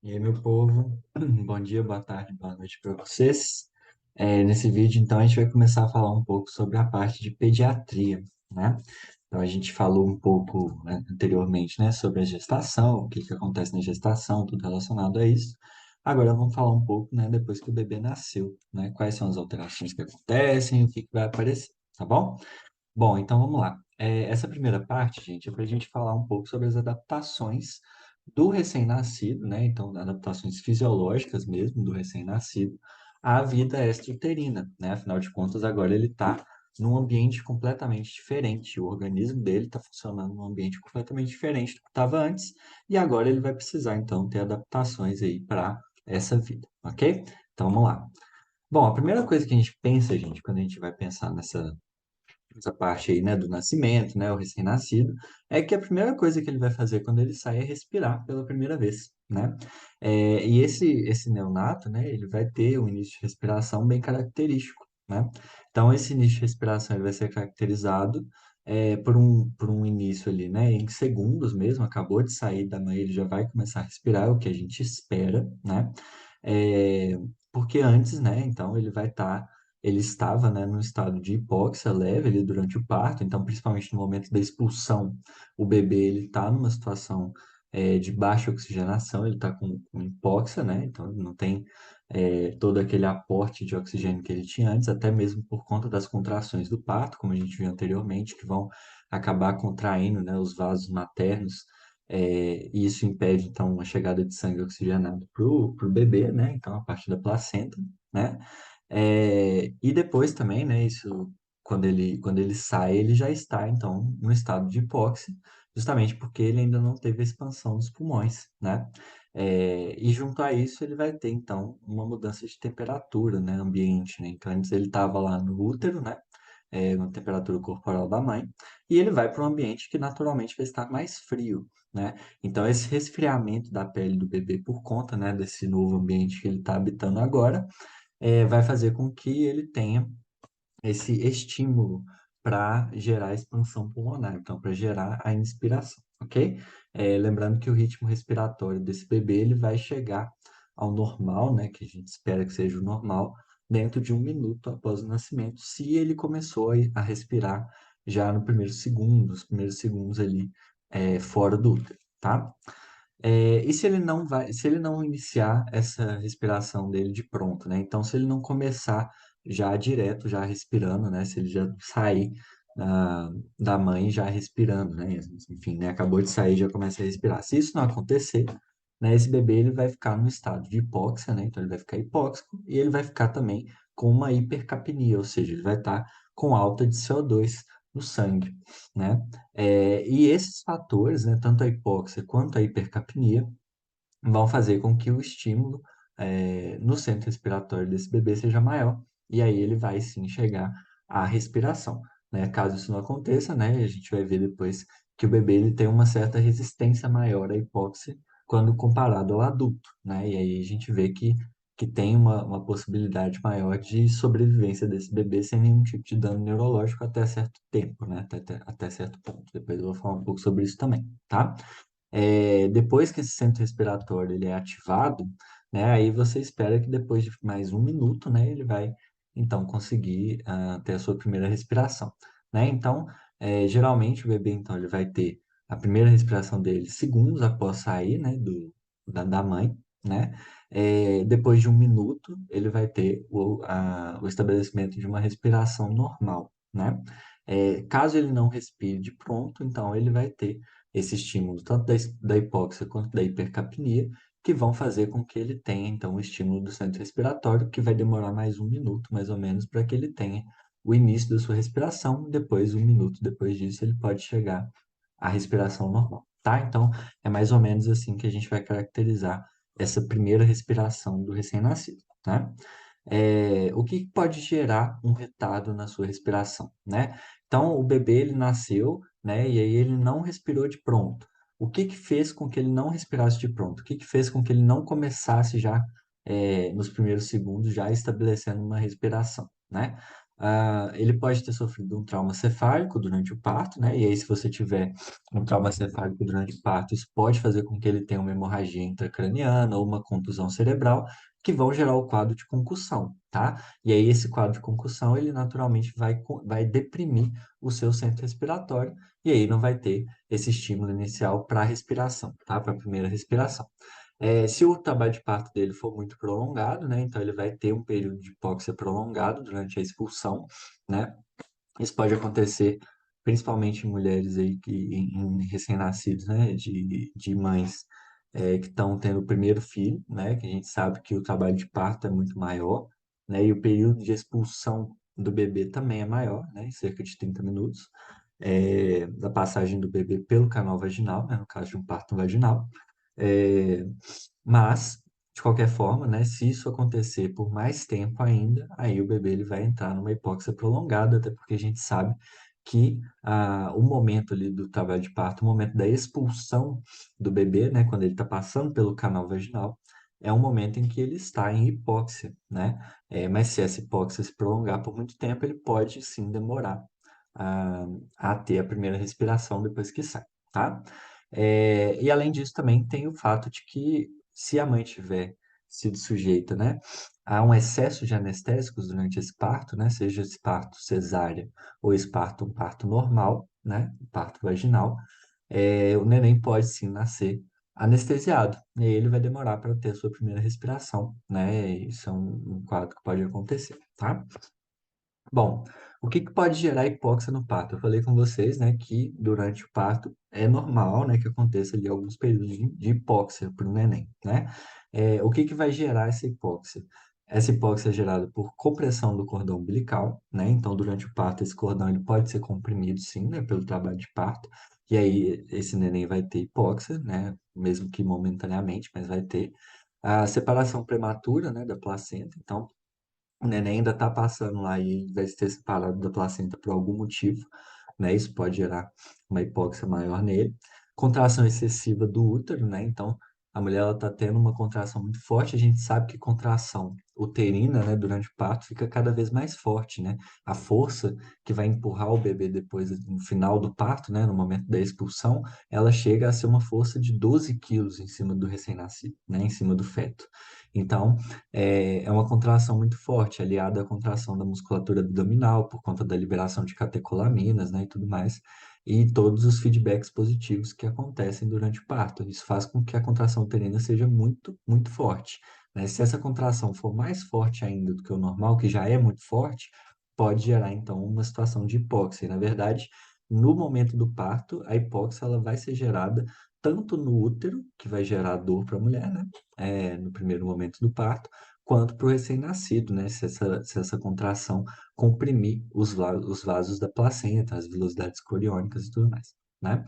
E aí, meu povo, bom dia, boa tarde, boa noite para vocês. Nesse vídeo, então, a gente vai começar a falar um pouco sobre a parte de pediatria, né? Então, a gente falou um pouco, né, anteriormente, né, sobre a gestação, o que que acontece na gestação, tudo relacionado a isso. Agora, vamos falar um pouco, né, depois que o bebê nasceu, né? Quais são as alterações que acontecem, o que que vai aparecer, tá bom? Bom, então vamos lá. Essa primeira parte, gente, é para a gente falar um pouco sobre as adaptações do recém-nascido, né? Então, adaptações fisiológicas mesmo do recém-nascido à vida extra-uterina, né? Afinal de contas, agora ele está num ambiente completamente diferente. O organismo dele está funcionando num ambiente completamente diferente do que estava antes, e agora ele vai precisar, então, ter adaptações aí para essa vida, ok? Então, vamos lá. Bom, a primeira coisa que a gente pensa, gente, quando a gente vai pensar essa parte aí, né, do nascimento, né, o recém-nascido, é que a primeira coisa que ele vai fazer quando ele sai é respirar pela primeira vez, né? E esse neonato, né, ele vai ter um início de respiração bem característico, né? Então, esse início de respiração ele vai ser caracterizado por um início ali, né, em segundos mesmo, acabou de sair da mãe, ele já vai começar a respirar, o que a gente espera, né? É, porque antes, né, então ele estava, né, num estado de hipóxia leve ali durante o parto, então principalmente no momento da expulsão, o bebê ele está numa situação de baixa oxigenação, ele está com hipóxia, né, então ele não tem todo aquele aporte de oxigênio que ele tinha antes, até mesmo por conta das contrações do parto, como a gente viu anteriormente, que vão acabar contraindo, né, os vasos maternos, e isso impede, então, a chegada de sangue oxigenado para o bebê, né, então a partir da placenta, né, e depois também, né, isso, quando ele sai, ele já está, então, no estado de hipóxia, justamente porque ele ainda não teve a expansão dos pulmões, né? E junto a isso, ele vai ter, então, uma mudança de temperatura, né, ambiente, né? Então, antes ele estava lá no útero, né, na temperatura corporal da mãe, e ele vai para um ambiente que naturalmente vai estar mais frio, né? Então, esse resfriamento da pele do bebê por conta, né, desse novo ambiente que ele está habitando agora, vai fazer com que ele tenha esse estímulo para gerar expansão pulmonar, então para gerar a inspiração, ok? Lembrando que o ritmo respiratório desse bebê ele vai chegar ao normal, né, que a gente espera que seja o normal, dentro de 1 minuto após o nascimento, se ele começou a respirar já no primeiro segundo, os primeiros segundos ali fora do útero, tá? E se ele não iniciar essa respiração dele de pronto, né? Então, se ele não começar já direto, já respirando, né? Se ele já sair ah, da mãe já respirando, né? Enfim, né? Acabou de sair, já começa a respirar. Se isso não acontecer, né? Esse bebê ele vai ficar no estado de hipóxia, né? Então, ele vai ficar hipóxico e ele vai ficar também com uma hipercapnia, ou seja, ele vai estar com alta de CO2 no sangue, né? E esses fatores, né, tanto a hipóxia quanto a hipercapnia, vão fazer com que o estímulo no centro respiratório desse bebê seja maior, e aí ele vai sim chegar à respiração, né? Caso isso não aconteça, né, a gente vai ver depois que o bebê ele tem uma certa resistência maior à hipóxia quando comparado ao adulto, né? E aí a gente vê que tem uma possibilidade maior de sobrevivência desse bebê sem nenhum tipo de dano neurológico até certo tempo, né? Até certo ponto. Depois eu vou falar um pouco sobre isso também, tá? Depois que esse centro respiratório ele é ativado, né, aí você espera que depois de mais 1 minuto, né, ele vai então conseguir ter a sua primeira respiração, né? Então, geralmente o bebê então ele vai ter a primeira respiração dele segundos após sair, né, da mãe, né? Depois de 1 minuto ele vai ter o estabelecimento de uma respiração normal, né? Caso ele não respire de pronto, então ele vai ter esse estímulo tanto da hipóxia quanto da hipercapnia, que vão fazer com que ele tenha, então, o estímulo do centro respiratório, que vai demorar mais 1 minuto, mais ou menos, para que ele tenha o início da sua respiração. Depois, 1 minuto depois disso, ele pode chegar à respiração normal, tá? Então, é mais ou menos assim que a gente vai caracterizar essa primeira respiração do recém-nascido, né? O que pode gerar um retardo na sua respiração, né? Então, o bebê, ele nasceu, né? E aí ele não respirou de pronto. O que que fez com que ele não respirasse de pronto? O que que fez com que ele não começasse já, nos primeiros segundos, já estabelecendo uma respiração, né? Ele pode ter sofrido um trauma cefálico durante o parto, né? E aí, se você tiver um trauma cefálico durante o parto, isso pode fazer com que ele tenha uma hemorragia intracraniana ou uma contusão cerebral, que vão gerar o quadro de concussão, tá? E aí, esse quadro de concussão, ele naturalmente vai deprimir o seu centro respiratório, e aí não vai ter esse estímulo inicial para a respiração, tá? Para a primeira respiração. Se o trabalho de parto dele for muito prolongado, né? Então ele vai ter um período de hipóxia prolongado durante a expulsão, né? Isso pode acontecer principalmente em mulheres aí em recém-nascidos, né? De mães que estão tendo o primeiro filho, né? Que a gente sabe que o trabalho de parto é muito maior, né? E o período de expulsão do bebê também é maior, né? Cerca de 30 minutos, da passagem do bebê pelo canal vaginal, né? No caso de um parto vaginal. É, mas, de qualquer forma, né, se isso acontecer por mais tempo ainda, aí o bebê ele vai entrar numa hipóxia prolongada, até porque a gente sabe que o momento ali do trabalho de parto, o momento da expulsão do bebê, né, quando ele está passando pelo canal vaginal, é um momento em que ele está em hipóxia, né? Mas se essa hipóxia se prolongar por muito tempo, ele pode sim demorar a, a ter a primeira respiração depois que sai, tá? E além disso, também tem o fato de que se a mãe tiver sido sujeita, né, a um excesso de anestésicos durante esse parto, né, seja esse parto cesárea ou esse parto, um parto normal, né, um parto vaginal, o neném pode sim nascer anestesiado, e aí ele vai demorar para ter a sua primeira respiração, né, isso é um quadro que pode acontecer, tá? Bom, o que que pode gerar hipóxia no parto? Eu falei com vocês, né, que durante o parto é normal, né, que aconteça ali alguns períodos de hipóxia para o neném, né? O que que vai gerar essa hipóxia? Essa hipóxia é gerada por compressão do cordão umbilical, né? Então, durante o parto, esse cordão ele pode ser comprimido, sim, né, pelo trabalho de parto, e aí esse neném vai ter hipóxia, né, mesmo que momentaneamente, mas vai ter a separação prematura, né, da placenta. Então, o neném ainda está passando lá e vai ser separado da placenta por algum motivo, né? Isso pode gerar uma hipóxia maior nele. Contração excessiva do útero, né? Então, a mulher ela está tendo uma contração muito forte. A gente sabe que contração uterina, né, durante o parto fica cada vez mais forte, né? A força que vai empurrar o bebê depois, no final do parto, né, no momento da expulsão, ela chega a ser uma força de 12 quilos em cima do recém-nascido, né? Em cima do feto. Então, é uma contração muito forte, aliada à contração da musculatura abdominal, por conta da liberação de catecolaminas, né, e tudo mais, e todos os feedbacks positivos que acontecem durante o parto. Isso faz com que a contração uterina seja muito, muito forte, né? Se essa contração for mais forte ainda do que o normal, que já é muito forte, pode gerar, então, uma situação de hipóxia. E, na verdade, no momento do parto, a hipóxia ela vai ser gerada tanto no útero, que vai gerar dor para a mulher, né? No primeiro momento do parto, quanto para o recém-nascido, né? Se essa contração comprimir os vasos da placenta, as velocidades coriônicas e tudo mais, né?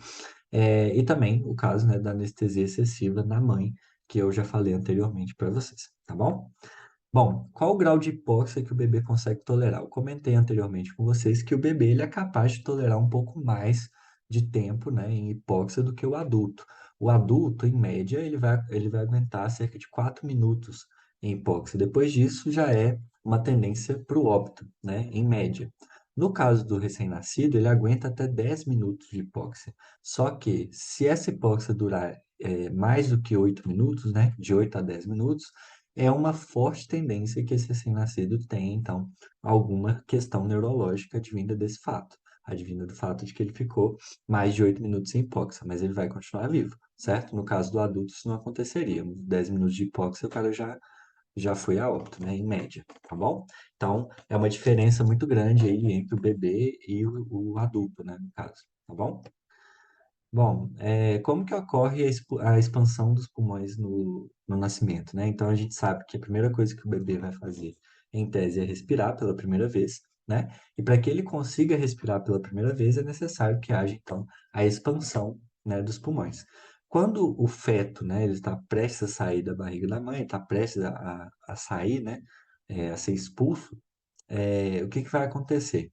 E também o caso, né, da anestesia excessiva na mãe, que eu já falei anteriormente para vocês, tá bom? Bom, qual o grau de hipóxia que o bebê consegue tolerar? Eu comentei anteriormente com vocês que o bebê ele é capaz de tolerar um pouco mais de tempo, né, em hipóxia do que o adulto. O adulto, em média, ele vai aguentar cerca de 4 minutos em hipóxia. Depois disso, já é uma tendência para o óbito, né, em média. No caso do recém-nascido, ele aguenta até 10 minutos de hipóxia. Só que, se essa hipóxia durar mais do que 8 minutos, né, de 8 a 10 minutos, é uma forte tendência que esse recém-nascido tem, então, alguma questão neurológica advinda desse fato, advinda do fato de que ele ficou mais de 8 minutos em hipóxia, mas ele vai continuar vivo, certo? No caso do adulto, isso não aconteceria. 10 minutos de hipóxia, o cara já foi a óbito, né, em média, tá bom? Então, é uma diferença muito grande aí entre o bebê e o adulto, né, no caso, tá bom? Bom, como que ocorre a expansão dos pulmões no nascimento, né? Então, a gente sabe que a primeira coisa que o bebê vai fazer, em tese, é respirar pela primeira vez, né? E para que ele consiga respirar pela primeira vez, é necessário que haja, então, a expansão, né, dos pulmões. Quando o feto, né, ele está prestes a sair da barriga da mãe, está prestes a sair, né, a ser expulso, o que que vai acontecer?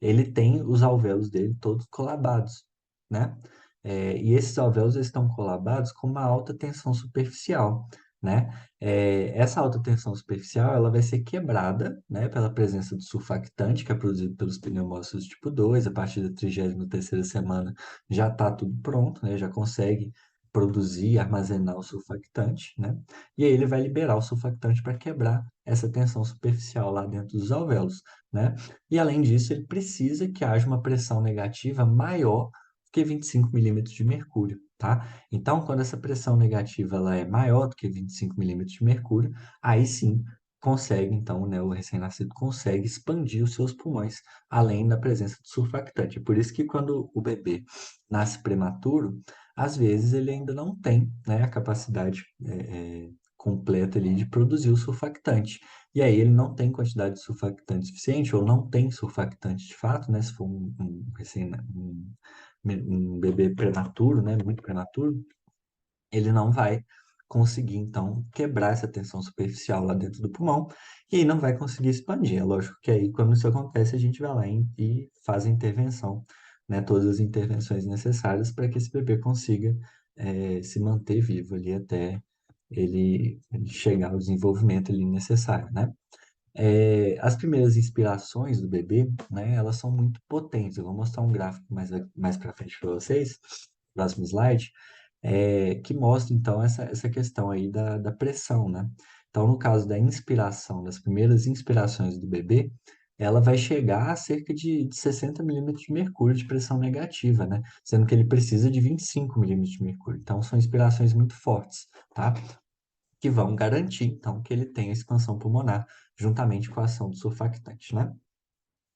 Ele tem os alvéolos dele todos colabados, né? E esses alvéolos eles estão colabados com uma alta tensão superficial. né? Essa alta tensão superficial, ela vai ser quebrada, né, pela presença do surfactante, que é produzido pelos pneumócitos tipo 2. A partir da 33ª semana já está tudo pronto, né? Já consegue produzir e armazenar o surfactante, né? E aí ele vai liberar o surfactante para quebrar essa tensão superficial lá dentro dos alvéolos, né? E além disso, ele precisa que haja uma pressão negativa maior que 25 milímetros de mercúrio, tá? Então, quando essa pressão negativa ela é maior do que 25 milímetros de mercúrio, aí sim consegue, então, né, o recém-nascido consegue expandir os seus pulmões, além da presença do surfactante. É por isso que quando o bebê nasce prematuro, às vezes ele ainda não tem, né, a capacidade completa ali de produzir o surfactante. E aí ele não tem quantidade de surfactante suficiente, ou não tem surfactante de fato, né, se for um bebê prematuro, né, muito prematuro, ele não vai conseguir, então, quebrar essa tensão superficial lá dentro do pulmão e aí não vai conseguir expandir. É lógico que aí, quando isso acontece, a gente vai lá e faz a intervenção, né, todas as intervenções necessárias para que esse bebê consiga se manter vivo ali até ele chegar ao desenvolvimento ali necessário, né? As primeiras inspirações do bebê, né, elas são muito potentes. Eu vou mostrar um gráfico mais para frente para vocês, próximo slide, que mostra, então, essa questão aí da pressão, né? Então, no caso da inspiração, das primeiras inspirações do bebê, ela vai chegar a cerca de 60 milímetros de mercúrio de pressão negativa, né? Sendo que ele precisa de 25 milímetros de mercúrio. Então, são inspirações muito fortes, tá? Que vão garantir, então, que ele tenha expansão pulmonar, juntamente com a ação do surfactante, né?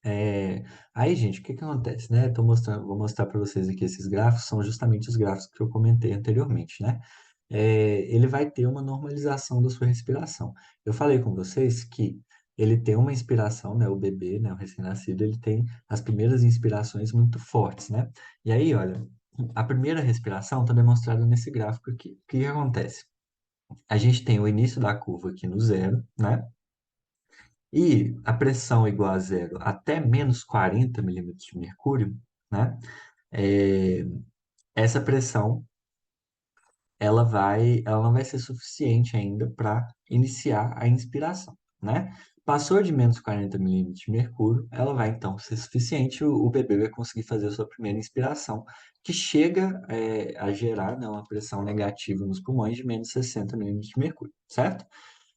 É, Aí, gente, o que que acontece, né? Vou mostrar para vocês aqui esses gráficos, são justamente os gráficos que eu comentei anteriormente, né? Ele vai ter uma normalização da sua respiração. Eu falei com vocês que ele tem uma inspiração, né? O bebê, né? O recém-nascido, ele tem as primeiras inspirações muito fortes, né? E aí, olha, a primeira respiração está demonstrada nesse gráfico aqui. O que que acontece? A gente tem o início da curva aqui no zero, né? E a pressão igual a zero até menos 40 milímetros de mercúrio, né? É, Essa pressão, ela não vai ser suficiente ainda para iniciar a inspiração, né? Passou de menos 40 milímetros de mercúrio, ela vai então ser suficiente, o bebê vai conseguir fazer a sua primeira inspiração, que chega a gerar, né, uma pressão negativa nos pulmões de menos 60 milímetros de mercúrio, certo?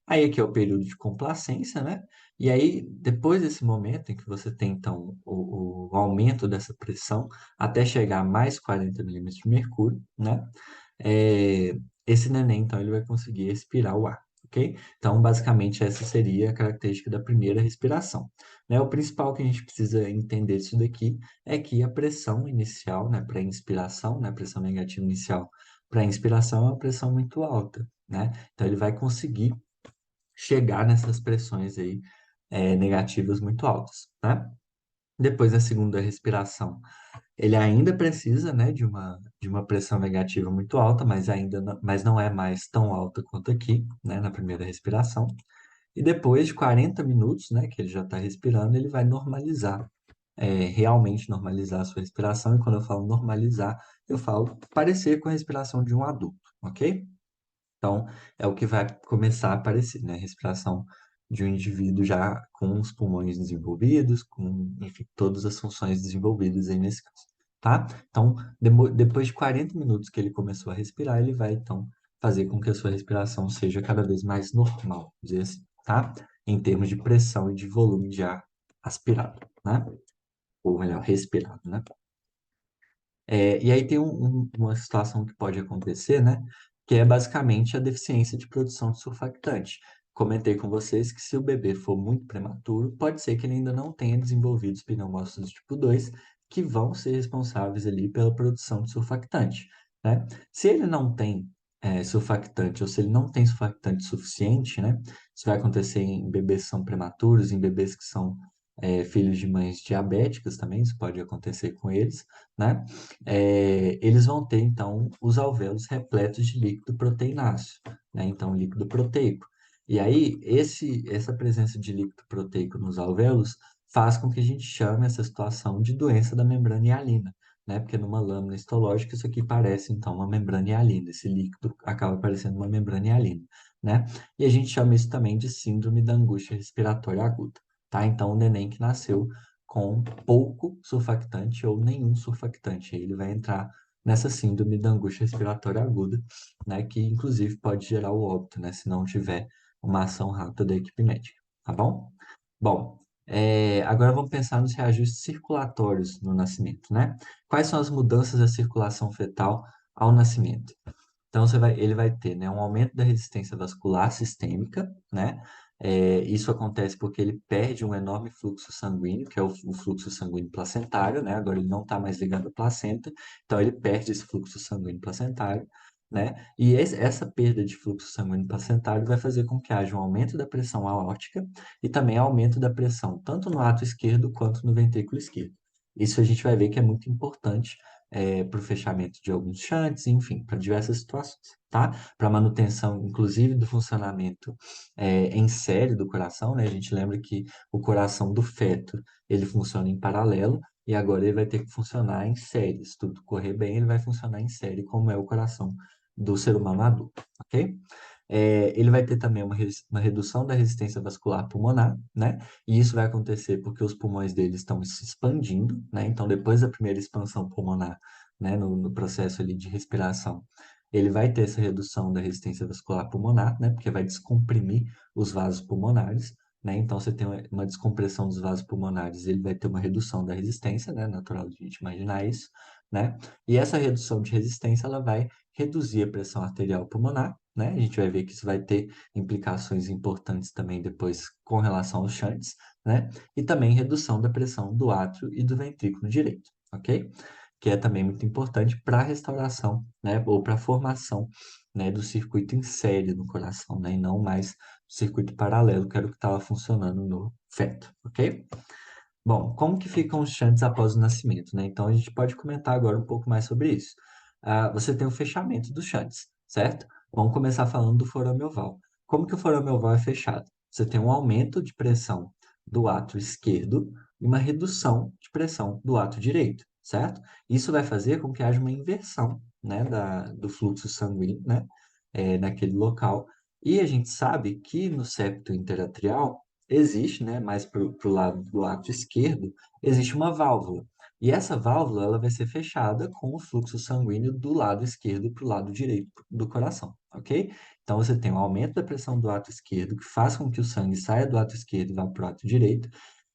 Aí aqui é o período de complacência, né? E aí, depois desse momento em que você tem, então, o aumento dessa pressão até chegar a mais 40 milímetros de mercúrio, né? É, Esse neném, então, ele vai conseguir expirar o ar, ok? Então, basicamente, essa seria a característica da primeira respiração, né? O principal que a gente precisa entender disso daqui é que a pressão inicial, né, para inspiração, né, a pressão negativa inicial para inspiração é uma pressão muito alta, né? Então, ele vai conseguir chegar nessas pressões aí negativas muito altas, né? Depois da segunda respiração, ele ainda precisa, né, de uma pressão negativa muito alta, mas não é mais tão alta quanto aqui, né, na primeira respiração. E depois de 40 minutos, né, que ele já está respirando, ele vai normalizar, realmente normalizar a sua respiração. E quando eu falo normalizar, eu falo parecer com a respiração de um adulto, ok? Então, é o que vai começar a aparecer, né? A respiração de um indivíduo já com os pulmões desenvolvidos, com, enfim, todas as funções desenvolvidas aí nesse caso, tá? Então, depois de 40 minutos que ele começou a respirar, ele vai, então, fazer com que a sua respiração seja cada vez mais normal, vamos dizer assim, tá? Em termos de pressão e de volume de ar aspirado, né? Ou melhor, respirado, né? E aí tem uma situação que pode acontecer, né? Que é basicamente a deficiência de produção de surfactante. Comentei com vocês que se o bebê for muito prematuro, pode ser que ele ainda não tenha desenvolvido os pneumócitos tipo 2, que vão ser responsáveis ali pela produção de surfactante, né? Se ele não tem surfactante, ou se ele não tem surfactante suficiente, né? Isso vai acontecer em bebês que são prematuros, em bebês que são filhos de mães diabéticas também, isso pode acontecer com eles, né? Eles vão ter, então, os alvéolos repletos de líquido proteináceo, né? Então, líquido proteico. E aí, essa presença de líquido proteico nos alvéolos faz com que a gente chame essa situação de doença da membrana hialina, né? Porque numa lâmina histológica, isso aqui parece, então, uma membrana hialina. Esse líquido acaba parecendo uma membrana hialina. né? E a gente chama isso também de síndrome da angústia respiratória aguda, tá? Então, o neném que nasceu com pouco surfactante ou nenhum surfactante, ele vai entrar nessa síndrome da angústia respiratória aguda, né? Que inclusive pode gerar o óbito, né? Se não tiver uma ação rápida da equipe médica, tá bom? Bom, agora vamos pensar nos reajustes circulatórios no nascimento, né? Quais são as mudanças da circulação fetal ao nascimento? Então, ele vai ter, né, um aumento da resistência vascular sistêmica, né? Isso acontece porque ele perde um enorme fluxo sanguíneo, que é o fluxo sanguíneo placentário, né? Agora ele não está mais ligado à placenta, então ele perde esse fluxo sanguíneo placentário, né? E essa perda de fluxo sanguíneo placentário vai fazer com que haja um aumento da pressão aórtica e também aumento da pressão tanto no ato esquerdo quanto no ventrículo esquerdo. Isso a gente vai ver que é muito importante para o fechamento de alguns shunts, enfim, para diversas situações, tá? Para manutenção, inclusive, do funcionamento em série do coração, né? A gente lembra que o coração do feto, ele funciona em paralelo e agora ele vai ter que funcionar em série. Se tudo correr bem, ele vai funcionar em série, como é o coração do ser humano adulto, ok? Ele vai ter também uma redução da resistência vascular pulmonar, né? E isso vai acontecer porque os pulmões dele estão se expandindo, né? Então, depois da primeira expansão pulmonar, né, no processo ali de respiração, ele vai ter essa redução da resistência vascular pulmonar, né? Porque vai descomprimir os vasos pulmonares, né? Então, você tem uma descompressão dos vasos pulmonares, ele vai ter uma redução da resistência, né? Natural de a gente imaginar isso, né? E essa redução de resistência, ela vai reduzir a pressão arterial pulmonar, né? A gente vai ver que isso vai ter implicações importantes também depois com relação aos shunts, né? E também redução da pressão do átrio e do ventrículo direito, ok? Que é também muito importante para a restauração, né? Ou para a formação, né? Do circuito em série no coração, né? E não mais o circuito paralelo, que era o que estava funcionando no feto, ok? Bom, como que ficam os shunts após o nascimento, né? Então a gente pode comentar agora um pouco mais sobre isso. Você tem o fechamento dos shunts, certo? Vamos começar falando do forameoval. Como que o forameoval é fechado? Você tem um aumento de pressão do ato esquerdo e uma redução de pressão do ato direito, certo? Isso vai fazer com que haja uma inversão, né, do fluxo sanguíneo, né, naquele local. E a gente sabe que no septo interatrial existe, né, mais para o lado do ato esquerdo, existe uma válvula. E essa válvula ela vai ser fechada com o fluxo sanguíneo do lado esquerdo para o lado direito do coração, ok? Então você tem um aumento da pressão do ato esquerdo, que faz com que o sangue saia do ato esquerdo e vá para o ato direito,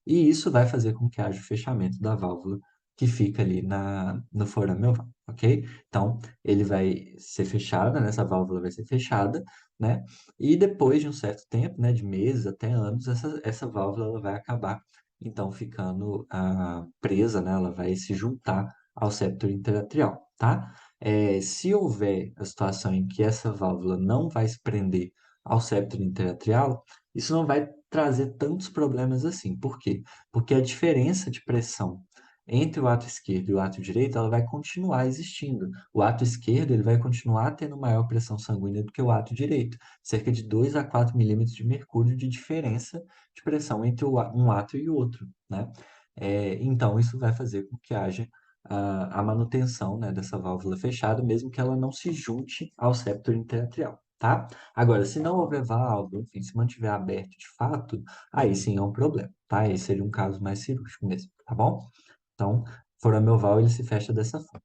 e isso vai fazer com que haja o fechamento da válvula que fica ali no forame oval, ok? Então, ele vai ser fechado, né? Essa válvula vai ser fechada, né? E depois de um certo tempo, né? De meses até anos, essa válvula ela vai acabar, então, ficando presa, né? Ela vai se juntar ao septo interatrial, tá? Se houver a situação em que essa válvula não vai se prender ao septo interatrial, isso não vai trazer tantos problemas assim. Por quê? Porque a diferença de pressão entre o ato esquerdo e o ato direito, ela vai continuar existindo. O ato esquerdo, ele vai continuar tendo maior pressão sanguínea do que o ato direito, cerca de 2 a 4 milímetros de mercúrio de diferença de pressão entre um ato e o outro, né? Então, isso vai fazer com que haja a manutenção, né, dessa válvula fechada, mesmo que ela não se junte ao septo interatrial, tá? Agora, se não houver válvula, enfim, se mantiver aberto de fato, aí sim é um problema, tá? Aí seria um caso mais cirúrgico mesmo, tá bom? Então, forameoval ele se fecha dessa forma.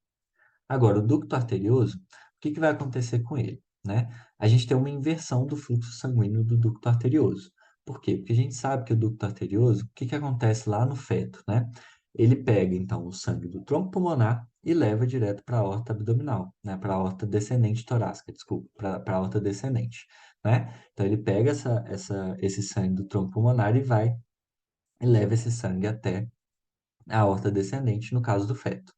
Agora, o ducto arterioso, o que que vai acontecer com ele, né? A gente tem uma inversão do fluxo sanguíneo do ducto arterioso. Por quê? Porque a gente sabe que o ducto arterioso, o que que acontece lá no feto, né? Ele pega, então, o sangue do tronco pulmonar e leva direto para a aorta abdominal, né? Para a aorta descendente torácica, desculpa, para a aorta descendente, né? Então, ele pega esse sangue do tronco pulmonar e vai e leva esse sangue até a aorta descendente, no caso do feto.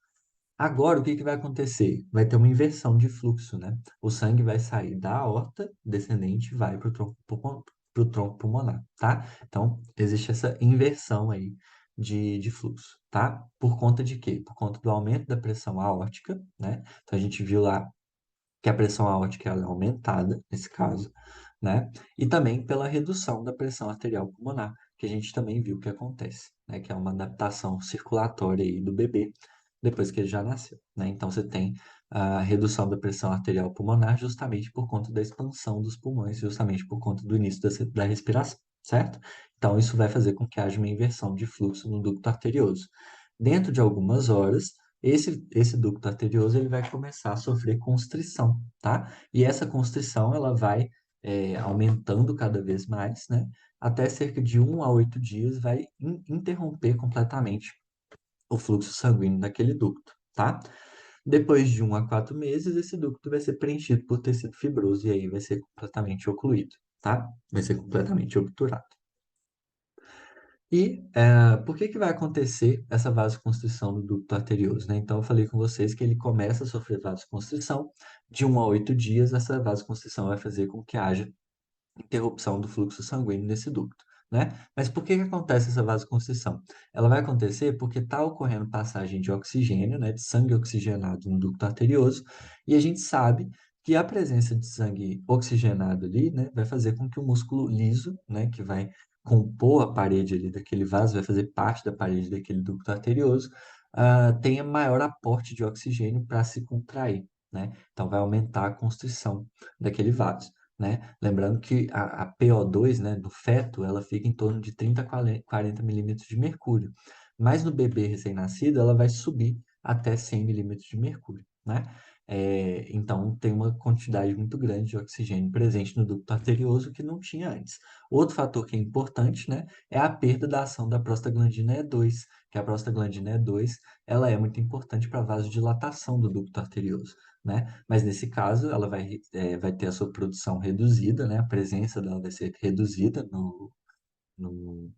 Agora, o que que vai acontecer? Vai ter uma inversão de fluxo, né? O sangue vai sair da aorta descendente e vai para o tronco pulmonar, tá? Então, existe essa inversão aí de fluxo, tá? Por conta de quê? Por conta do aumento da pressão aórtica, né? Então, a gente viu lá que a pressão aórtica ela é aumentada, nesse caso, né? E também pela redução da pressão arterial pulmonar, que a gente também viu que acontece, né? Que é uma adaptação circulatória aí do bebê depois que ele já nasceu, né? Então você tem a redução da pressão arterial pulmonar justamente por conta da expansão dos pulmões, justamente por conta do início da respiração, certo? Então, isso vai fazer com que haja uma inversão de fluxo no ducto arterioso. Dentro de algumas horas, esse ducto arterioso ele vai começar a sofrer constrição, tá? E essa constrição ela vai aumentando cada vez mais, né? Até cerca de 1 a 8 dias vai interromper completamente o fluxo sanguíneo daquele ducto, tá? Depois de 1 a 4 meses, esse ducto vai ser preenchido por tecido fibroso e aí vai ser completamente ocluído, tá? Vai ser completamente obturado. E por que que vai acontecer essa vasoconstrição do ducto arterioso, né? Então, eu falei com vocês que ele começa a sofrer vasoconstrição. De 1 a 8 dias, essa vasoconstrição vai fazer com que haja interrupção do fluxo sanguíneo nesse ducto, né? Mas por que que acontece essa vasoconstrição? Ela vai acontecer porque está ocorrendo passagem de oxigênio, né, de sangue oxigenado no ducto arterioso, e a gente sabe que a presença de sangue oxigenado ali, né, vai fazer com que o músculo liso, né, que vai compor a parede ali daquele vaso, vai fazer parte da parede daquele ducto arterioso, tenha maior aporte de oxigênio para se contrair, né? Então vai aumentar a constrição daquele vaso, né? Lembrando que a PO2, né, do feto, ela fica em torno de 30 a 40 milímetros de mercúrio. Mas no bebê recém-nascido, ela vai subir até 100 milímetros de mercúrio, né? Então, tem uma quantidade muito grande de oxigênio presente no ducto arterioso que não tinha antes. Outro fator que é importante, né, é a perda da ação da prostaglandina E2, que a prostaglandina E2, ela é muito importante para a vasodilatação do ducto arterioso, né? Mas nesse caso, ela vai ter a sua produção reduzida, né? A presença dela vai ser reduzida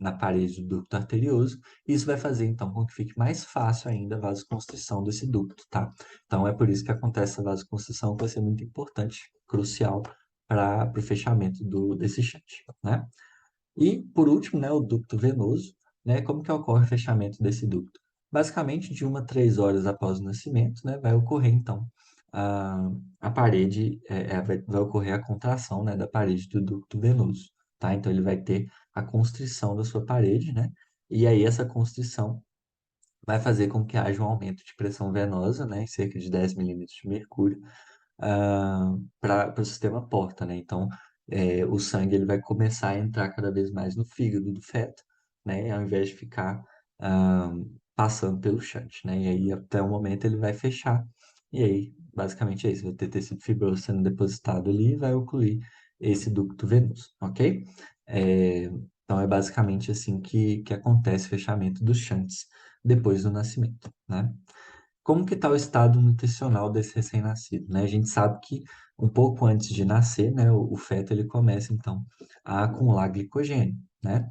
na parede do ducto arterioso. Isso vai fazer, então, com que fique mais fácil ainda a vasoconstrição desse ducto, tá? Então, é por isso que acontece a vasoconstrição, que vai ser muito importante, crucial para o fechamento desse shunt, né? E, por último, né, o ducto venoso, né? Como que ocorre o fechamento desse ducto? Basicamente, de 1 a 3 horas após o nascimento, né, vai ocorrer, então, a parede, vai ocorrer a contração, né, da parede do ducto venoso, tá? Então, ele vai ter a constrição da sua parede, né? E aí, essa constrição vai fazer com que haja um aumento de pressão venosa, né, em cerca de 10 milímetros de mercúrio, para o sistema porta, né? Então, o sangue ele vai começar a entrar cada vez mais no fígado do feto, né? Ao invés de ficar ah, passando pelo shunt, né? E aí, até o momento, ele vai fechar. E aí, basicamente é isso. Vai ter tecido fibroso sendo depositado ali e vai ocluir esse ducto venoso, ok? Então, é basicamente assim que acontece o fechamento dos shunts depois do nascimento, né? Como que está o estado nutricional desse recém-nascido, né? A gente sabe que um pouco antes de nascer, né, o feto ele começa então a acumular glicogênio, né?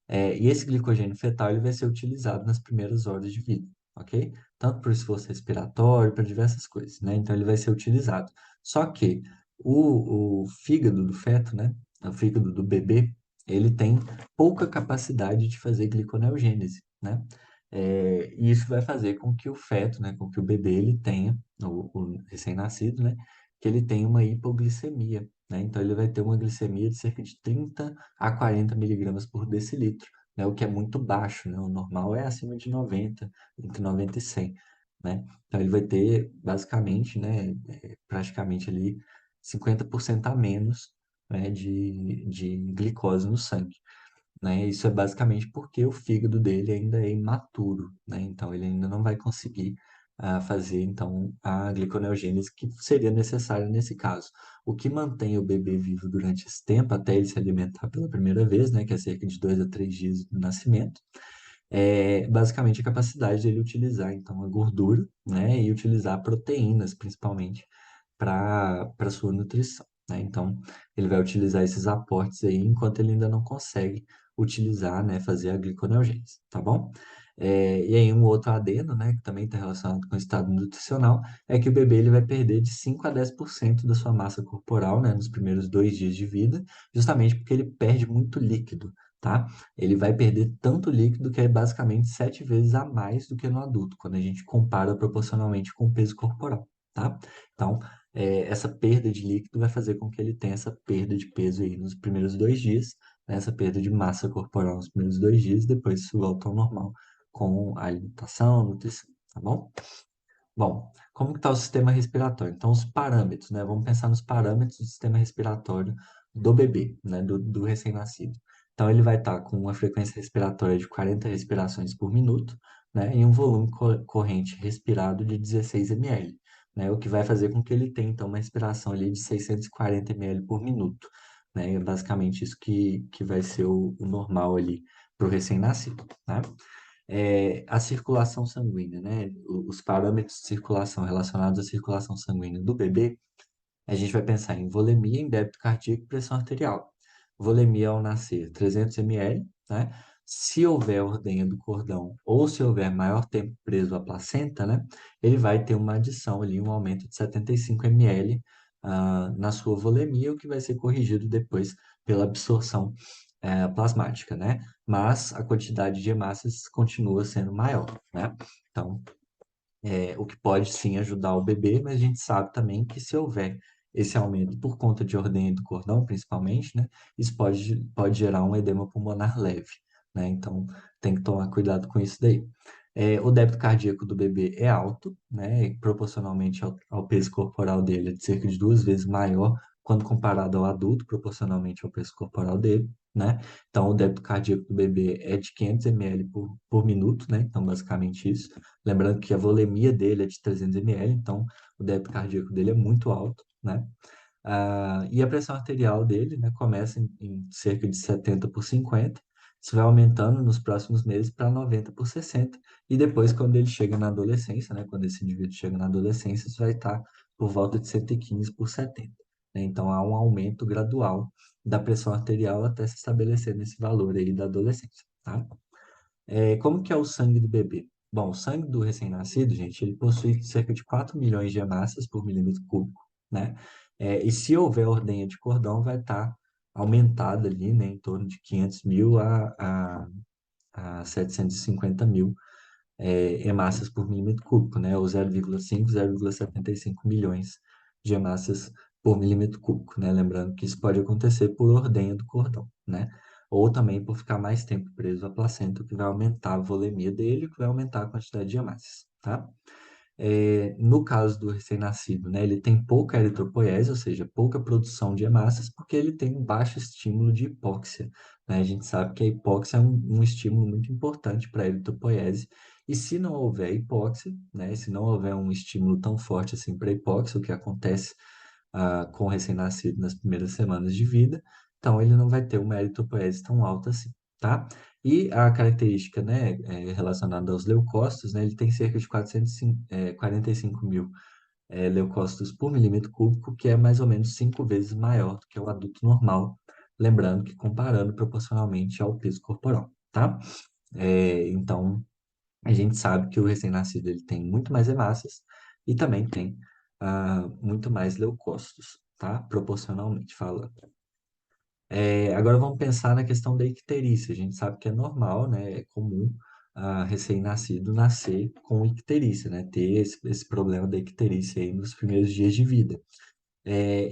E esse glicogênio fetal ele vai ser utilizado nas primeiras horas de vida, ok? Tanto por esforço respiratório, para diversas coisas, né? Então ele vai ser utilizado. Só que o fígado do feto, né? O fígado do bebê, ele tem pouca capacidade de fazer gliconeogênese, né? E isso vai fazer com que o feto, né, com que o bebê ele tenha, o recém-nascido, né, que ele tenha uma hipoglicemia, né? Então ele vai ter uma glicemia de cerca de 30 a 40 miligramas por decilitro, né, o que é muito baixo, né? O normal é acima de 90, entre 90 e 100, né? Então ele vai ter basicamente, né, praticamente ali 50% a menos, né, de glicose no sangue, né? Isso é basicamente porque o fígado dele ainda é imaturo, né? Então ele ainda não vai conseguir fazer então a gliconeogênese que seria necessária nesse caso. O que mantém o bebê vivo durante esse tempo, até ele se alimentar pela primeira vez, né? Que é cerca de 2 a 3 dias do nascimento, é basicamente a capacidade dele utilizar então a gordura, né? E utilizar proteínas, principalmente, para sua nutrição, né? Então, ele vai utilizar esses aportes aí enquanto ele ainda não consegue utilizar, né, fazer a gliconeogênese, tá bom? E aí um outro adendo, né, que também está relacionado com o estado nutricional, é que o bebê ele vai perder de 5 a 10% da sua massa corporal, né, nos primeiros 2 dias de vida, justamente porque ele perde muito líquido, tá? Ele vai perder tanto líquido que é basicamente 7 vezes a mais do que no adulto, quando a gente compara proporcionalmente com o peso corporal, tá? Então, essa perda de líquido vai fazer com que ele tenha essa perda de peso aí nos primeiros 2 dias, né? Essa perda de massa corporal nos primeiros 2 dias, depois isso volta ao normal com a alimentação, nutrição, tá bom? Bom, como que está o sistema respiratório? Então, os parâmetros, né? Vamos pensar nos parâmetros do sistema respiratório do bebê, né? Do recém-nascido. Então, ele vai estar com uma frequência respiratória de 40 respirações por minuto, né? E um volume corrente respirado de 16 ml, né? O que vai fazer com que ele tenha, então, uma respiração ali de 640 ml por minuto, né? É basicamente isso que vai ser o normal ali para o recém-nascido, né? A circulação sanguínea, né? Os parâmetros de circulação relacionados à circulação sanguínea do bebê, a gente vai pensar em volemia, em débito cardíaco e pressão arterial. Volemia ao nascer, 300 ml, né? Se houver ordenha do cordão ou se houver maior tempo preso à placenta, né? Ele vai ter uma adição ali, um aumento de 75 ml, na sua volemia, o que vai ser corrigido depois pela absorção, plasmática, né? Mas a quantidade de hemácias continua sendo maior, né? Então, o que pode sim ajudar o bebê, mas a gente sabe também que se houver esse aumento por conta de ordem do cordão, principalmente, né, isso pode gerar um edema pulmonar leve, né? Então tem que tomar cuidado com isso daí. O débito cardíaco do bebê é alto, né, e proporcionalmente ao peso corporal dele, é de cerca de 2 vezes maior quando comparado ao adulto, proporcionalmente ao peso corporal dele, né? Então, o débito cardíaco do bebê é de 500 ml por minuto, né? Então, basicamente isso. Lembrando que a volemia dele é de 300 ml, então o débito cardíaco dele é muito alto, né? E a pressão arterial dele, né, começa em cerca de 70 por 50, isso vai aumentando nos próximos meses para 90 por 60, e depois, quando ele chega na adolescência, né, quando esse indivíduo chega na adolescência, isso vai estar por volta de 115 por 70, né? Então, há um aumento gradual da pressão arterial até se estabelecer nesse valor aí da adolescência, tá? Como que é o sangue do bebê? Bom, o sangue do recém-nascido, gente, ele possui cerca de 4 milhões de hemácias por milímetro cúbico, né? E se houver ordenha de cordão, vai estar aumentada ali, né, em torno de 500 mil a 750 mil hemácias por milímetro cúbico, né? Ou 0,5, 0,75 milhões de hemácias por milímetro cúbico, né? Lembrando que isso pode acontecer por ordenha do cordão, né? Ou também por ficar mais tempo preso à placenta, o que vai aumentar a volemia dele, o que vai aumentar a quantidade de hemácias, tá? No caso do recém-nascido, né, ele tem pouca eritropoiese, ou seja, pouca produção de hemácias, porque ele tem um baixo estímulo de hipóxia, né? A gente sabe que a hipóxia é um estímulo muito importante para a eritropoiese, e se não houver hipóxia, né, se não houver um estímulo tão forte assim para a hipóxia, o que acontece com o recém-nascido nas primeiras semanas de vida, então ele não vai ter uma eritropoiese tão alta assim, tá? E a característica, né, relacionada aos leucócitos, né, ele tem cerca de 45 mil leucócitos por milímetro cúbico, que é mais ou menos 5 vezes maior do que o adulto normal, lembrando que comparando proporcionalmente ao peso corporal, tá? Então, a gente sabe que o recém-nascido ele tem muito mais hemácias e também tem muito mais leucócitos, tá? Proporcionalmente falando. Agora vamos pensar na questão da icterícia. A gente sabe que é normal, né? É comum recém-nascido nascer com icterícia, né? Ter esse problema da icterícia aí nos primeiros dias de vida.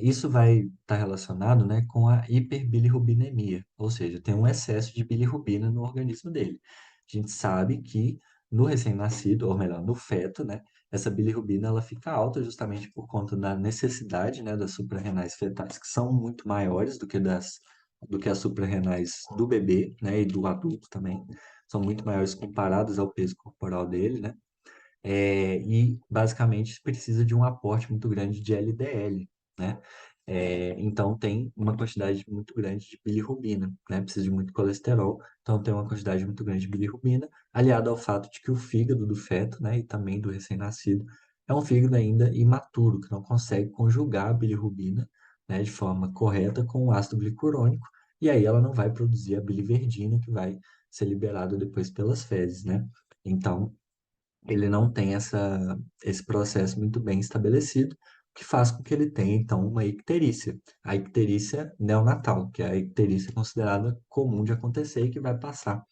Isso vai estar relacionado, né, com a hiperbilirrubinemia, ou seja, tem um excesso de bilirrubina no organismo dele. A gente sabe que no recém-nascido, ou melhor, no feto, né, essa bilirrubina ela fica alta justamente por conta da necessidade, né, das suprarrenais fetais, que são muito maiores do que as suprarrenais do bebê, né, e do adulto também. São muito maiores comparadas ao peso corporal dele, né? E basicamente precisa de um aporte muito grande de LDL, né? Então tem uma quantidade muito grande de bilirrubina, né? Precisa de muito colesterol, então tem uma quantidade muito grande de bilirrubina, aliado ao fato de que o fígado do feto, né, e também do recém-nascido, é um fígado ainda imaturo, que não consegue conjugar a bilirrubina, né, de forma correta com o ácido glicurônico, e aí ela não vai produzir a biliverdina, que vai ser liberada depois pelas fezes, né? Então, ele não tem esse processo muito bem estabelecido, o que faz com que ele tenha, então, uma icterícia. A icterícia neonatal, que é a icterícia considerada comum de acontecer e que vai passar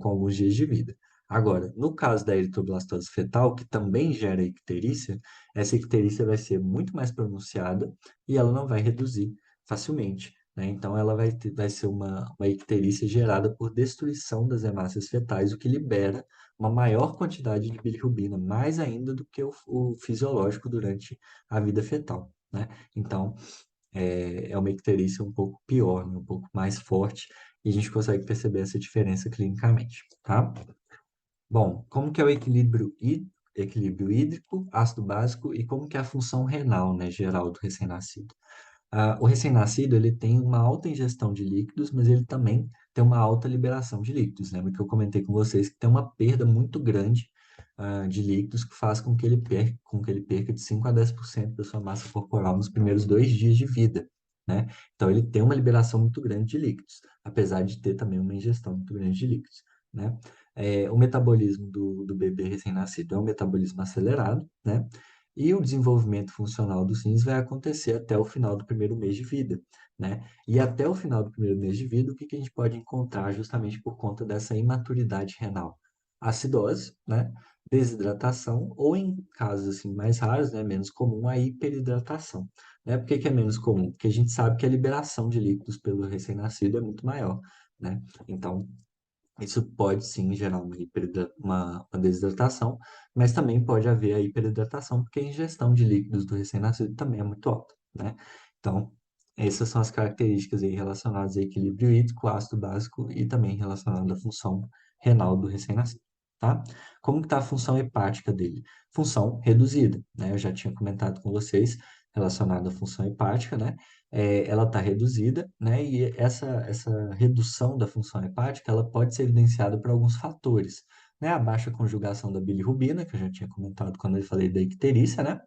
com alguns dias de vida. Agora, no caso da eritroblastose fetal, que também gera icterícia, essa icterícia vai ser muito mais pronunciada e ela não vai reduzir facilmente. né? Então, ela vai ser uma icterícia gerada por destruição das hemácias fetais, o que libera uma maior quantidade de bilirrubina, mais ainda do que o fisiológico durante a vida fetal, né? Então, é uma icterícia um pouco pior, né? Um pouco mais forte, e a gente consegue perceber essa diferença clinicamente, tá? Bom, como que é o equilíbrio hídrico, ácido básico e como que é a função renal, né, geral do recém-nascido? O recém-nascido, ele tem uma alta ingestão de líquidos, mas ele também tem uma alta liberação de líquidos. Lembra que eu comentei com vocês que tem uma perda muito grande, de líquidos que faz com que ele perca de 5 a 10% da sua massa corporal nos primeiros 2 dias de vida, né? Então, ele tem uma liberação muito grande de líquidos, apesar de ter também uma ingestão muito grande de líquidos, né? O metabolismo do bebê recém-nascido é um metabolismo acelerado, né? E o desenvolvimento funcional dos rins vai acontecer até o final do primeiro mês de vida, né? E até o final do primeiro mês de vida, o que que a gente pode encontrar justamente por conta dessa imaturidade renal? Acidose, né? Desidratação ou em casos assim mais raros, né, menos comum, a hiperidratação, né? Por que que é menos comum? Porque a gente sabe que a liberação de líquidos pelo recém-nascido é muito maior, né? Então, isso pode sim gerar uma desidratação, mas também pode haver a hiperidratação, porque a ingestão de líquidos do recém-nascido também é muito alta, né? Então, essas são as características aí relacionadas a equilíbrio hídrico, ácido básico e também relacionado à função renal do recém-nascido, tá? Como que está a função hepática dele? Função reduzida, né? Eu já tinha comentado com vocês relacionado à função hepática, né? Ela está reduzida, né? E essa redução da função hepática, ela pode ser evidenciada por alguns fatores, né? A baixa conjugação da bilirrubina, que eu já tinha comentado quando eu falei da icterícia, né?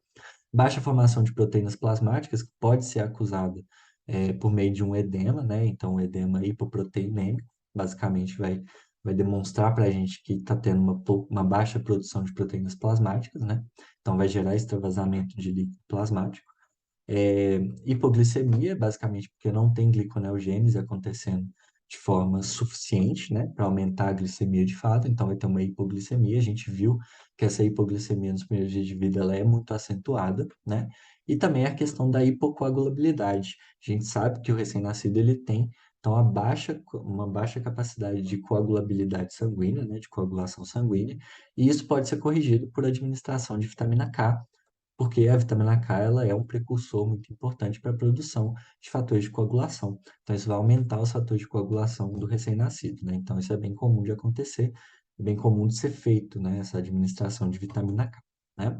Baixa formação de proteínas plasmáticas, que pode ser acusada por meio de um edema, né? Então, o edema hipoproteinêmico, basicamente vai demonstrar para a gente que está tendo uma baixa produção de proteínas plasmáticas, né? Então, vai gerar extravasamento de líquido plasmático. Hipoglicemia, basicamente porque não tem gliconeogênese acontecendo de forma suficiente, né, para aumentar a glicemia de fato, então vai ter uma hipoglicemia. A gente viu que essa hipoglicemia nos primeiros dias de vida ela é muito acentuada, né? E também a questão da hipocoagulabilidade. A gente sabe que o recém-nascido ele tem então uma baixa capacidade de coagulabilidade sanguínea, né, de coagulação sanguínea, e isso pode ser corrigido por administração de vitamina K, porque a vitamina K ela é um precursor muito importante para a produção de fatores de coagulação. Então, isso vai aumentar os fatores de coagulação do recém-nascido, né? Então, isso é bem comum de acontecer, é bem comum de ser feito, né? Essa administração de vitamina K, né?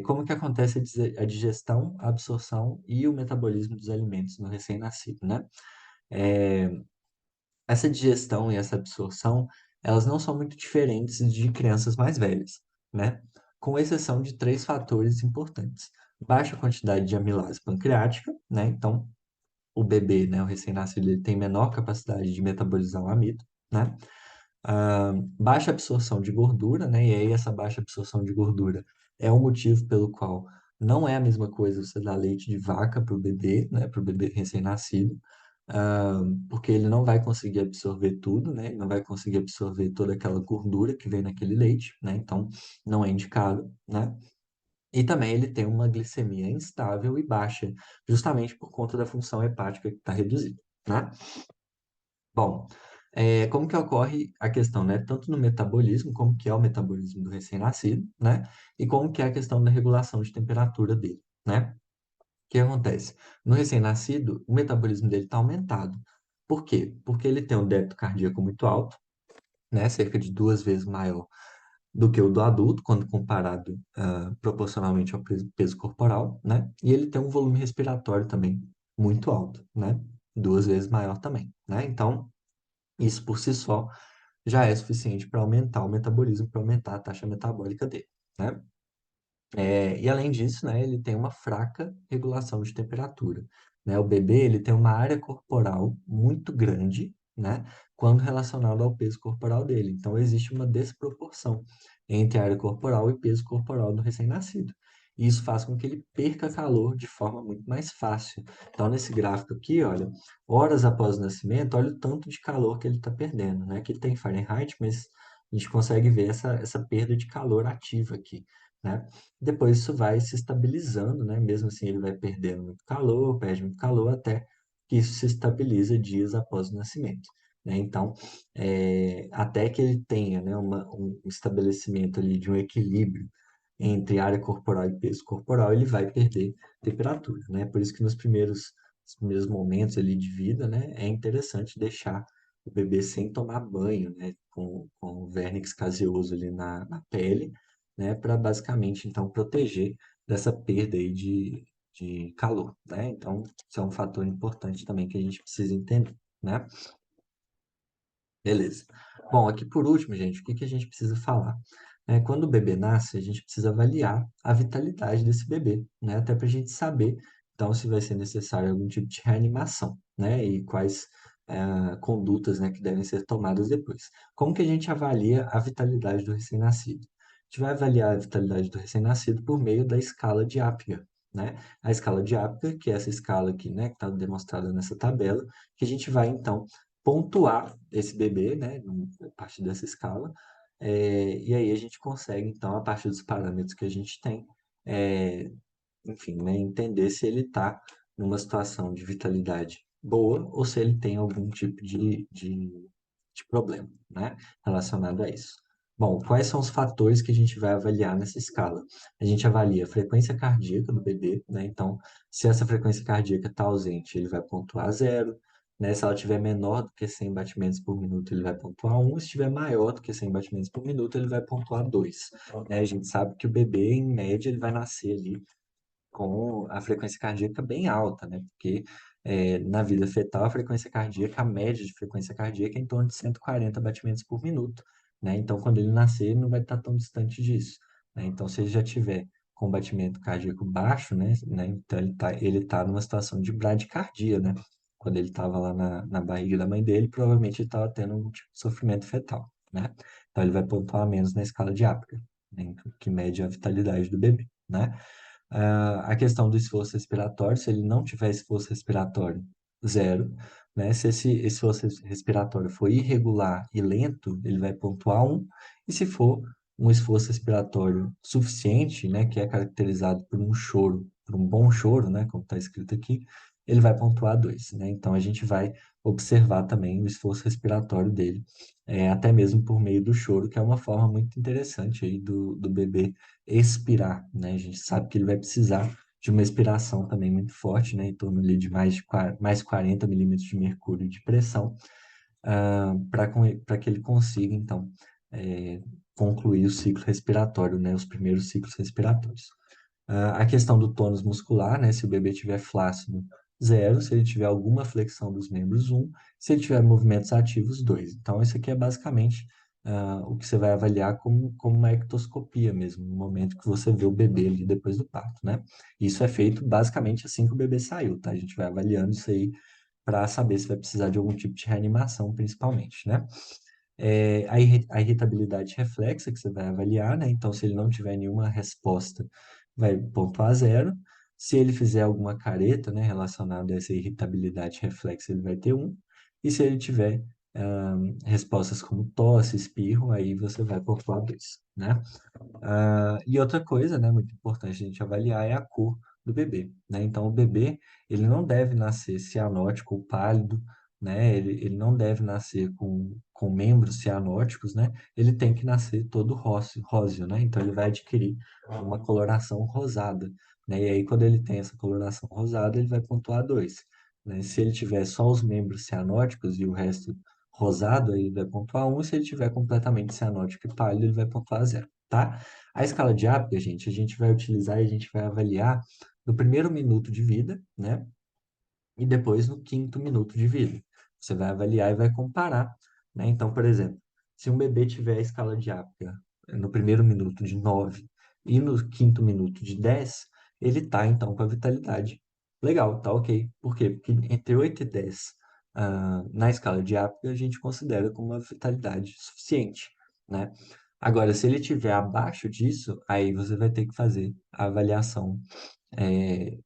Como que acontece a digestão, a absorção e o metabolismo dos alimentos no recém-nascido, né? É, Essa digestão e essa absorção, elas não são muito diferentes de crianças mais velhas, né? Com exceção de três fatores importantes. Baixa quantidade de amilase pancreática, né? Então, o bebê, né, o recém-nascido, ele tem menor capacidade de metabolizar o amido, né? Baixa absorção de gordura, né? E aí essa baixa absorção de gordura é o motivo pelo qual não é a mesma coisa você dar leite de vaca para o bebê, né? Para o bebê recém-nascido, porque ele não vai conseguir absorver tudo, né? Ele não vai conseguir absorver toda aquela gordura que vem naquele leite, né? Então, não é indicado, né? E também ele tem uma glicemia instável e baixa, justamente por conta da função hepática que está reduzida, né? Bom, como que ocorre a questão, né? Tanto no metabolismo, como que é o metabolismo do recém-nascido, né? E como que é a questão da regulação de temperatura dele, né? O que acontece? No recém-nascido, o metabolismo dele está aumentado. Por quê? Porque ele tem um débito cardíaco muito alto, né? Cerca de 2 vezes maior do que o do adulto, quando comparado, proporcionalmente ao peso corporal, né? E ele tem um volume respiratório também muito alto, né? 2 vezes maior também, né? Então, isso por si só já é suficiente para aumentar o metabolismo, para aumentar a taxa metabólica dele, né? E além disso, né, ele tem uma fraca regulação de temperatura, né? O bebê, ele tem uma área corporal muito grande, né, quando relacionado ao peso corporal dele. Então, existe uma desproporção entre a área corporal e peso corporal do recém-nascido. E isso faz com que ele perca calor de forma muito mais fácil. Então, nesse gráfico aqui, olha, horas após o nascimento, olha o tanto de calor que ele está perdendo, né? Aqui tem Fahrenheit, mas a gente consegue ver essa perda de calor ativa aqui, né? Depois isso vai se estabilizando, né? Mesmo assim, ele vai perdendo muito calor, perde muito calor, até que isso se estabiliza dias após o nascimento, né? Então, até que ele tenha, né, um estabelecimento ali de um equilíbrio entre área corporal e peso corporal, ele vai perder temperatura, né? Por isso que nos primeiros momentos ali de vida, né, é interessante deixar o bebê sem tomar banho, né, com o vernix caseoso ali na pele, né, para basicamente então proteger dessa perda aí de calor, né? Então, isso é um fator importante também que a gente precisa entender, né? Beleza. Bom, aqui por último, gente, o que que a gente precisa falar? Quando o bebê nasce, a gente precisa avaliar a vitalidade desse bebê, né? Até para a gente saber, então, se vai ser necessário algum tipo de reanimação, né? E quais condutas, né, que devem ser tomadas depois. Como que a gente avalia a vitalidade do recém-nascido? A gente vai avaliar a vitalidade do recém-nascido por meio da escala de Apgar, né? A escala de Apgar, que é essa escala aqui, né, que está demonstrada nessa tabela, que a gente vai, então, pontuar esse bebê, né, a partir dessa escala, e aí a gente consegue, então, a partir dos parâmetros que a gente tem, é, enfim, né, entender se ele está numa situação de vitalidade boa ou se ele tem algum tipo de problema, né, relacionado a isso. Bom, quais são os fatores que a gente vai avaliar nessa escala? A gente avalia a frequência cardíaca do bebê, né? Então, se essa frequência cardíaca está ausente, ele vai pontuar zero, né? Se ela tiver menor do que 100 batimentos por minuto, ele vai pontuar um. Se estiver maior do que 100 batimentos por minuto, ele vai pontuar 2, né? A gente sabe que o bebê, em média, ele vai nascer ali com a frequência cardíaca bem alta, né? Porque na vida fetal, a frequência cardíaca, a média de frequência cardíaca é em torno de 140 batimentos por minuto, né? Então, quando ele nascer, ele não vai estar tão distante disso, né? Então, se ele já tiver com batimento cardíaco baixo, né? Então, ele tá numa situação de bradicardia, né? Quando ele estava lá na barriga da mãe dele, provavelmente ele estava tendo um tipo de sofrimento fetal, né? Então, ele vai pontuar menos na escala de Apgar, né? Que mede a vitalidade do bebê, né? A questão do esforço respiratório, se ele não tiver esforço respiratório, zero, né? Se esse esforço respiratório for irregular e lento, ele vai pontuar um, e se for um esforço respiratório suficiente, né, que é caracterizado por um choro, por um bom choro, né, como está escrito aqui, ele vai pontuar dois, né? Então a gente vai observar também o esforço respiratório dele, até mesmo por meio do choro, que é uma forma muito interessante aí do bebê expirar, né? A gente sabe que ele vai precisar de uma expiração também muito forte, né? Em torno ali de mais 40 milímetros de mercúrio de pressão, para que ele consiga, então, é, concluir o ciclo respiratório, né? Os primeiros ciclos respiratórios. A questão do tônus muscular, né? Se o bebê tiver flácido, zero. Se ele tiver alguma flexão dos membros, um. Se ele tiver movimentos ativos, dois. Então, isso aqui é basicamente o que você vai avaliar como uma ectoscopia mesmo, no momento que você vê o bebê ali depois do parto, né? Isso é feito basicamente assim que o bebê saiu, tá? A gente vai avaliando isso aí para saber se vai precisar de algum tipo de reanimação, principalmente, né? A irritabilidade reflexa que você vai avaliar, né? Então, se ele não tiver nenhuma resposta, vai pontuar zero. Se ele fizer alguma careta, né, relacionada a essa irritabilidade reflexa, ele vai ter um. E se ele tiver respostas como tosse, espirro, aí você vai pontuar dois, né? E outra coisa, né, muito importante a gente avaliar é a cor do bebê, né? Então, o bebê, ele não deve nascer cianótico ou pálido, né? Ele não deve nascer com membros cianóticos, né? Ele tem que nascer todo róseo, né? Então, ele vai adquirir uma coloração rosada, né? E aí, quando ele tem essa coloração rosada, ele vai pontuar dois, né? Se ele tiver só os membros cianóticos e o resto rosado, aí ele vai pontuar um. Se ele tiver completamente cianótico e pálido, ele vai pontuar zero, tá? A escala de Apgar, gente, a gente vai utilizar e a gente vai avaliar no primeiro minuto de vida, né? E depois no quinto minuto de vida. Você vai avaliar e vai comparar, né? Então, por exemplo, se um bebê tiver a escala de Apgar no primeiro minuto de 9 e no quinto minuto de 10, ele tá, então, com a vitalidade legal, tá ok. Por quê? Porque entre 8 e 10, na escala de Apgar, a gente considera como uma vitalidade suficiente, né? Agora, se ele tiver abaixo disso, aí você vai ter que fazer a avaliação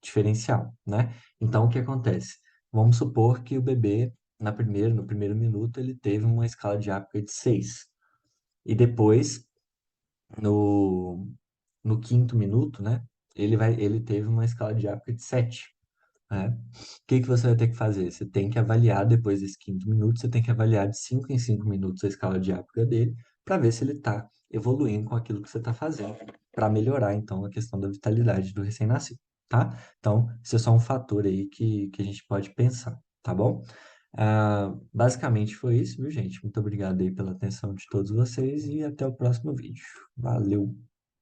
diferencial, né? Então, o que acontece? Vamos supor que o bebê, no primeiro minuto, ele teve uma escala de Apgar de 6. E depois, no, no quinto minuto, né? Ele teve uma escala de Apgar de 7. né? O que que você vai ter que fazer? Você tem que avaliar depois desse quinto minuto, você tem que avaliar de 5 em 5 minutos a escala diápica dele para ver se ele está evoluindo com aquilo que você está fazendo, para melhorar, então, a questão da vitalidade do recém-nascido, tá? Então, isso é só um fator aí que a gente pode pensar, tá bom? Basicamente foi isso, viu, gente? Muito obrigado aí pela atenção de todos vocês e até o próximo vídeo. Valeu!